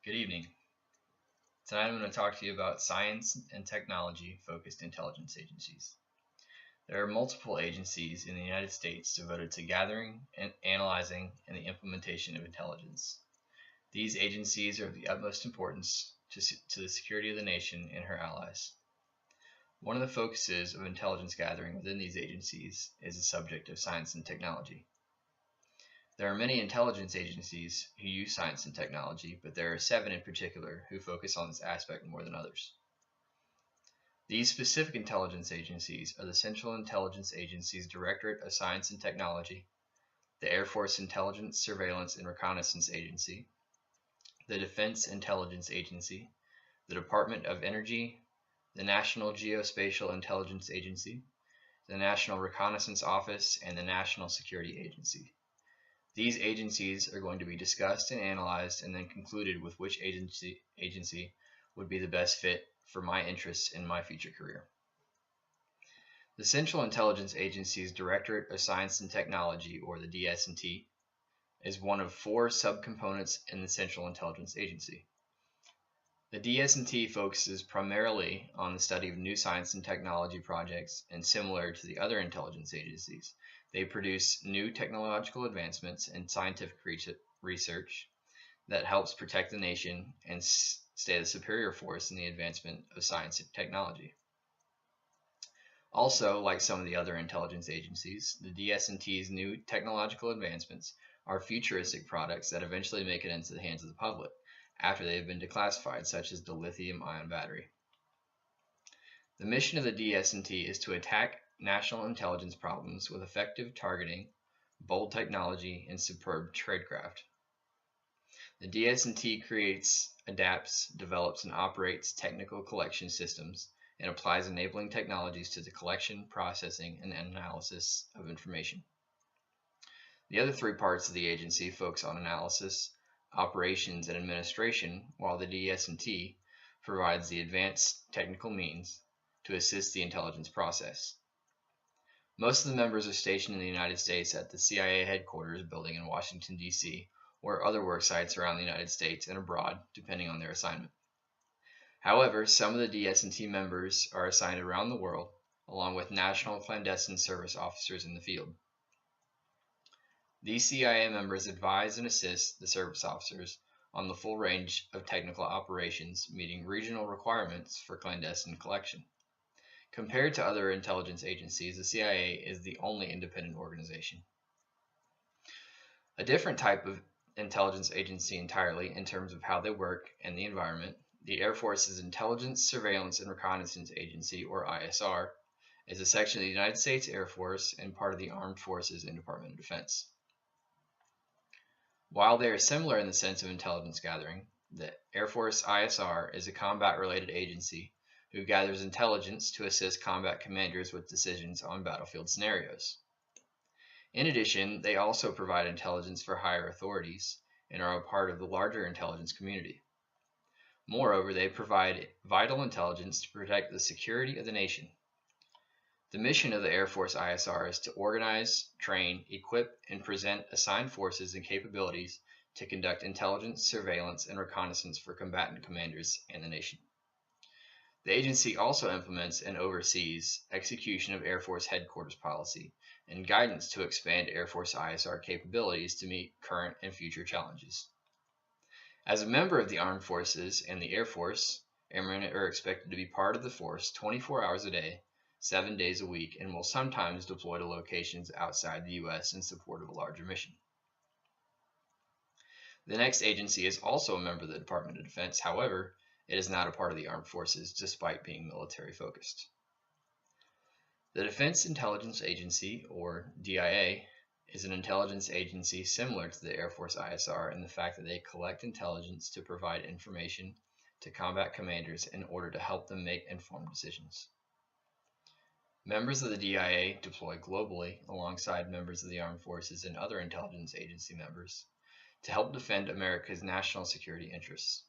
Good evening. Tonight I'm going to talk to you about science and technology focused intelligence agencies. There are multiple agencies in the United States devoted to gathering, and analyzing, and the implementation of intelligence. These agencies are of the utmost importance to the security of the nation and her allies. One of the focuses of intelligence gathering within these agencies is the subject of science and technology. There are many intelligence agencies who use science and technology, but there are 7 in particular who focus on this aspect more than others. These specific intelligence agencies are the Central Intelligence Agency's Directorate of Science and Technology, the Air Force Intelligence, Surveillance, and Reconnaissance Agency, the Defense Intelligence Agency, the Department of Energy, the National Geospatial Intelligence Agency, the National Reconnaissance Office, and the National Security Agency. These agencies are going to be discussed and analyzed and then concluded with which agency would be the best fit for my interests in my future career. The Central Intelligence Agency's Directorate of Science and Technology, or the DS&T, is one of 4 subcomponents in the Central Intelligence Agency. The DS&T focuses primarily on the study of new science and technology projects, and similar to the other intelligence agencies, they produce new technological advancements and scientific research that helps protect the nation and stay the superior force in the advancement of science and technology. Also, like some of the other intelligence agencies, the DS&T's new technological advancements are futuristic products that eventually make it into the hands of the public after they have been declassified, such as the lithium-ion battery. The mission of the DS&T is to attack national intelligence problems with effective targeting, bold technology, and superb tradecraft. The DS&T creates, adapts, develops, and operates technical collection systems and applies enabling technologies to the collection, processing, and analysis of information. The other 3 parts of the agency focus on analysis, operations, and administration, while the DS&T provides the advanced technical means to assist the intelligence process. Most of the members are stationed in the United States at the CIA headquarters building in Washington, D.C., or other work sites around the United States and abroad, depending on their assignment. However, some of the DS&T members are assigned around the world, along with national clandestine service officers in the field. These CIA members advise and assist the service officers on the full range of technical operations, meeting regional requirements for clandestine collection. Compared to other intelligence agencies, the CIA is the only independent organization. A different type of intelligence agency entirely in terms of how they work and the environment, the Air Force's Intelligence, Surveillance, and Reconnaissance Agency, or ISR, is a section of the United States Air Force and part of the Armed Forces and Department of Defense. While they are similar in the sense of intelligence gathering, the Air Force ISR is a combat-related agency who gathers intelligence to assist combat commanders with decisions on battlefield scenarios. In addition, they also provide intelligence for higher authorities and are a part of the larger intelligence community. Moreover, they provide vital intelligence to protect the security of the nation. The mission of the Air Force ISR is to organize, train, equip, and present assigned forces and capabilities to conduct intelligence, surveillance, and reconnaissance for combatant commanders and the nation. The agency also implements and oversees execution of Air Force headquarters policy and guidance to expand Air Force ISR capabilities to meet current and future challenges. As a member of the Armed Forces and the Air Force, airmen are expected to be part of the force 24 hours a day, 7 days a week, and will sometimes deploy to locations outside the U.S. in support of a larger mission. The next agency is also a member of the Department of Defense. However, it is not a part of the Armed Forces, despite being military focused. The Defense Intelligence Agency, or DIA, is an intelligence agency similar to the Air Force ISR in the fact that they collect intelligence to provide information to combat commanders in order to help them make informed decisions. Members of the DIA deploy globally alongside members of the Armed Forces and other intelligence agency members to help defend America's national security interests.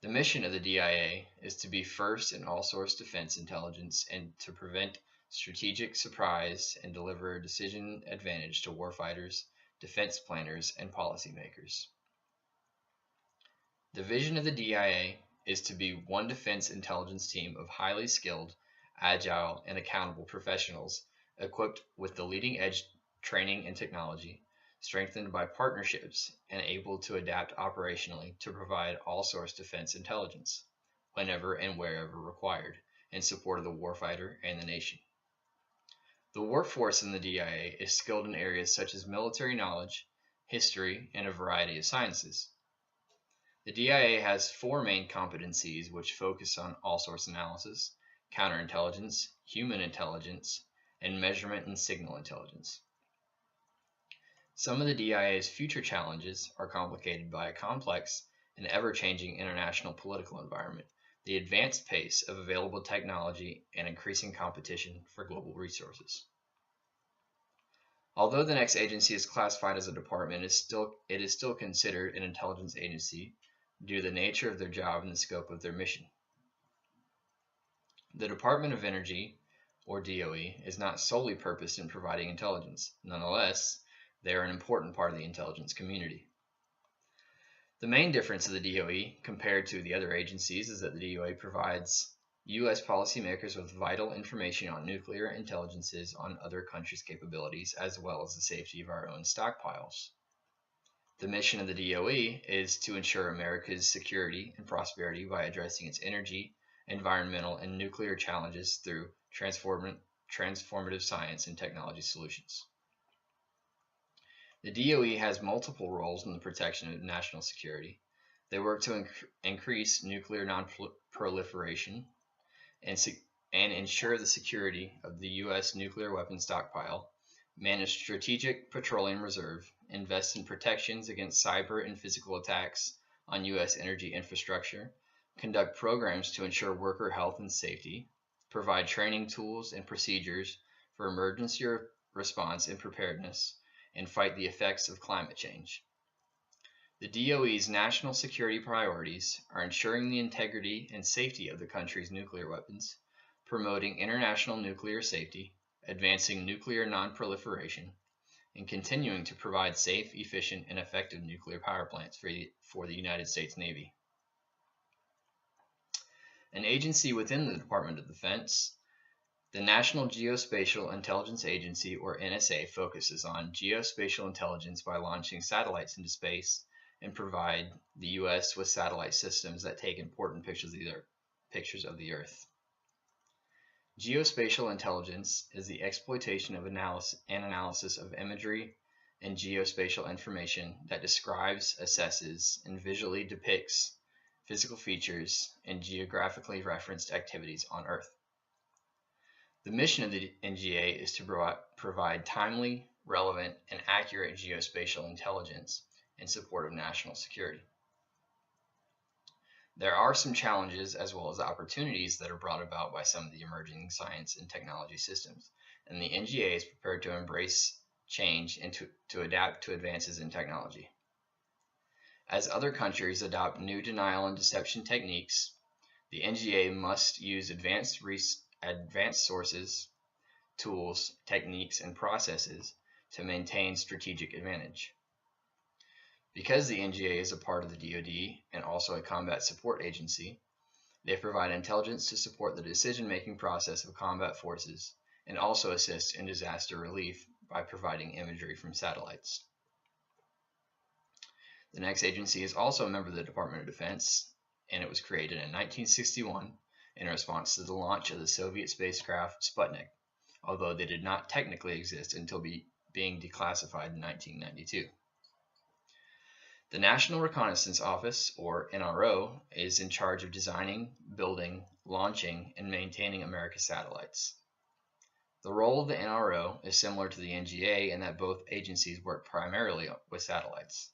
The mission of the DIA is to be first in all-source defense intelligence and to prevent strategic surprise and deliver decision advantage to warfighters, defense planners, and policymakers. The vision of the DIA is to be one defense intelligence team of highly skilled, agile, and accountable professionals equipped with the leading edge training and technology, strengthened by partnerships, and able to adapt operationally to provide all source defense intelligence, whenever and wherever required, in support of the warfighter and the nation. The workforce in the DIA is skilled in areas such as military knowledge, history, and a variety of sciences. The DIA has four main competencies which focus on all-source analysis, counterintelligence, human intelligence, and measurement and signal intelligence. Some of the DIA's future challenges are complicated by a complex and ever-changing international political environment, the advanced pace of available technology, and increasing competition for global resources. Although the next agency is classified as a department, it is still considered an intelligence agency due to the nature of their job and the scope of their mission. The Department of Energy, or DOE, is not solely purposed in providing intelligence. Nonetheless, they are an important part of the intelligence community. The main difference of the DOE compared to the other agencies is that the DOE provides U.S. policymakers with vital information on nuclear intelligences on other countries' capabilities, as well as the safety of our own stockpiles. The mission of the DOE is to ensure America's security and prosperity by addressing its energy, environmental, and nuclear challenges through transformative science and technology solutions. The DOE has multiple roles in the protection of national security. They work to increase nuclear non-proliferation and ensure the security of the U.S. nuclear weapons stockpile, manage strategic petroleum reserve, invest in protections against cyber and physical attacks on U.S. energy infrastructure, conduct programs to ensure worker health and safety, provide training tools and procedures for emergency response and preparedness, and fight the effects of climate change. The DOE's national security priorities are ensuring the integrity and safety of the country's nuclear weapons, promoting international nuclear safety, advancing nuclear non-proliferation, and continuing to provide safe, efficient, and effective nuclear power plants for the United States Navy. An agency within the Department of Defense, the National Geospatial Intelligence Agency, or NSA, focuses on geospatial intelligence by launching satellites into space and provide the U.S. with satellite systems that take important pictures of the Earth. Geospatial intelligence is the exploitation of analysis of imagery and geospatial information that describes, assesses, and visually depicts physical features and geographically referenced activities on Earth. The mission of the NGA is to provide timely, relevant, and accurate geospatial intelligence in support of national security. There are some challenges as well as opportunities that are brought about by some of the emerging science and technology systems, and the NGA is prepared to embrace change and to adapt to advances in technology. As other countries adopt new denial and deception techniques, the NGA must use advanced sources, tools, techniques, and processes to maintain strategic advantage. Because the NGA is a part of the DoD and also a combat support agency, they provide intelligence to support the decision-making process of combat forces and also assist in disaster relief by providing imagery from satellites. The next agency is also a member of the Department of Defense, and it was created in 1961 in response to the launch of the Soviet spacecraft Sputnik, although they did not technically exist until being declassified in 1992. The National Reconnaissance Office, or NRO, is in charge of designing, building, launching, and maintaining America's satellites. The role of the NRO is similar to the NGA in that both agencies work primarily with satellites.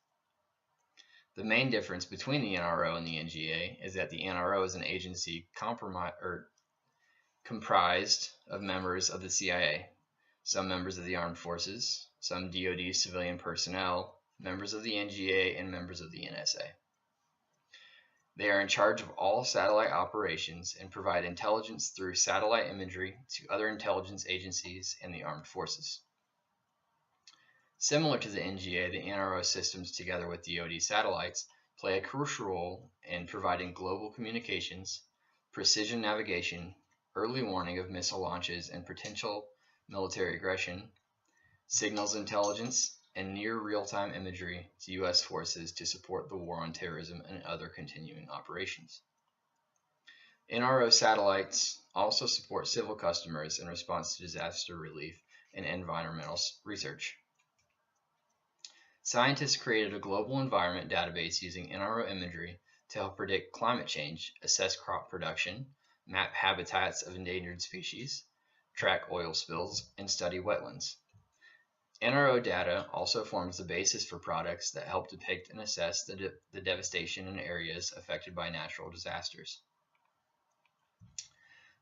The main difference between the NRO and the NGA is that the NRO is an agency comprised of members of the CIA, some members of the armed forces, some DoD civilian personnel, members of the NGA, and members of the NSA. They are in charge of all satellite operations and provide intelligence through satellite imagery to other intelligence agencies and the armed forces. Similar to the NGA, the NRO systems, together with DoD satellites, play a crucial role in providing global communications, precision navigation, early warning of missile launches and potential military aggression, signals intelligence, and near real-time imagery to U.S. forces to support the war on terrorism and other continuing operations. NRO satellites also support civil customers in response to disaster relief and environmental research. Scientists created a global environment database using NRO imagery to help predict climate change, assess crop production, map habitats of endangered species, track oil spills, and study wetlands. NRO data also forms the basis for products that help depict and assess the devastation in areas affected by natural disasters.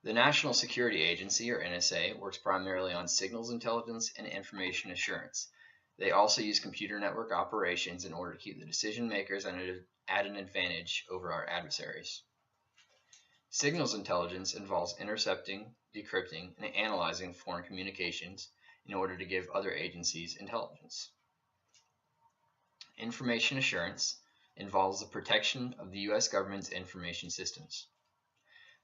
The National Security Agency, or NSA, works primarily on signals intelligence and information assurance. They also use computer network operations in order to keep the decision makers at an advantage over our adversaries. Signals intelligence involves intercepting, decrypting, and analyzing foreign communications in order to give other agencies intelligence. Information assurance involves the protection of the U.S. government's information systems.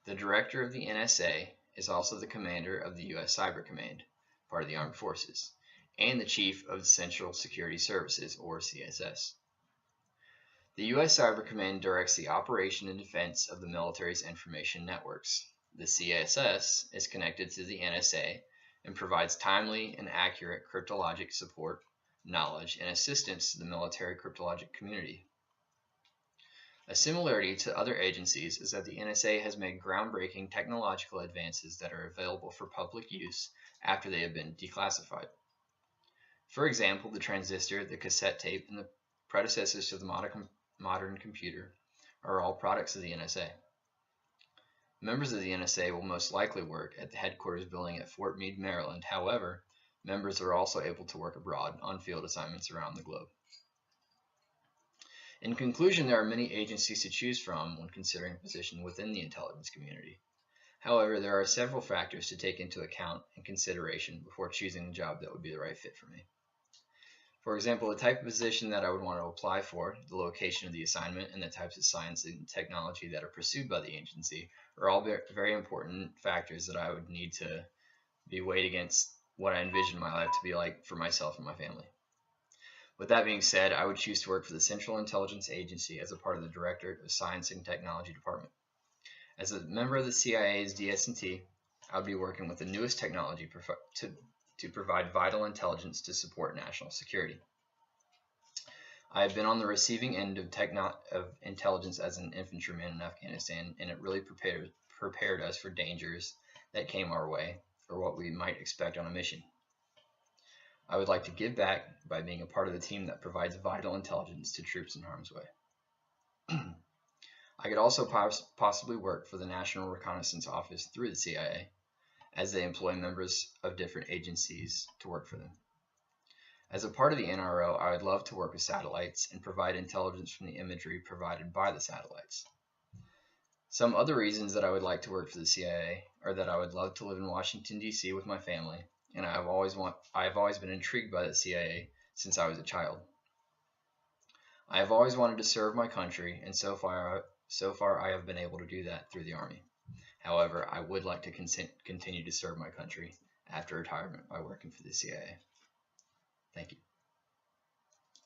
The director of the NSA is also the commander of the U.S. Cyber Command, part of the Armed Forces, and the chief of the Central Security Services, or CSS. The U.S. Cyber Command directs the operation and defense of the military's information networks. The CSS is connected to the NSA and provides timely and accurate cryptologic support, knowledge, and assistance to the military cryptologic community. A similarity to other agencies is that the NSA has made groundbreaking technological advances that are available for public use after they have been declassified. For example, the transistor, the cassette tape, and the predecessors to the modern computer are all products of the NSA. Members of the NSA will most likely work at the headquarters building at Fort Meade, Maryland. However, members are also able to work abroad on field assignments around the globe. In conclusion, there are many agencies to choose from when considering a position within the intelligence community. However, there are several factors to take into account and consideration before choosing the job that would be the right fit for me. For example, the type of position that I would want to apply for, the location of the assignment, and the types of science and technology that are pursued by the agency are all very important factors that I would need to be weighed against what I envision my life to be like for myself and my family. With that being said, I would choose to work for the Central Intelligence Agency as a part of the Directorate of Science and Technology Department. As a member of the CIA's DS&T, I would be working with the newest technology to provide vital intelligence to support national security. I have been on the receiving end of intelligence as an infantryman in Afghanistan, and it really prepared us for dangers that came our way or what we might expect on a mission. I would like to give back by being a part of the team that provides vital intelligence to troops in harm's way. I could also possibly work for the National Reconnaissance Office through the CIA, as they employ members of different agencies to work for them. As a part of the NRO, I would love to work with satellites and provide intelligence from the imagery provided by the satellites. Some other reasons that I would like to work for the CIA are that I would love to live in Washington, D.C. with my family, and I have always been intrigued by the CIA since I was a child. I have always wanted to serve my country, and so far I have been able to do that through the Army. However, I would like to continue to serve my country after retirement by working for the CIA. Thank you.